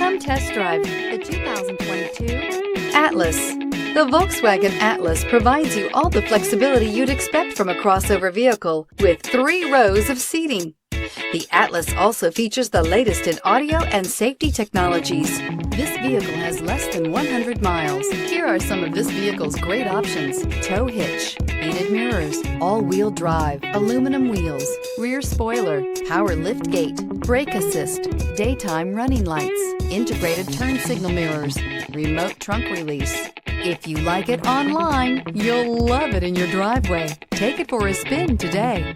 Come test drive the 2022 Atlas. The Volkswagen Atlas provides you all the flexibility you'd expect from a crossover vehicle with 3 rows of seating. The Atlas also features the latest in audio and safety technologies. This vehicle has less than 100 miles. Here are some of this vehicle's great options: tow hitch, heated mirrors, all-wheel drive, aluminum wheels, rear spoiler, power liftgate, brake assist, daytime running lights, integrated turn signal mirrors, remote trunk release. If you like it online, you'll love it in your driveway. Take it for a spin today.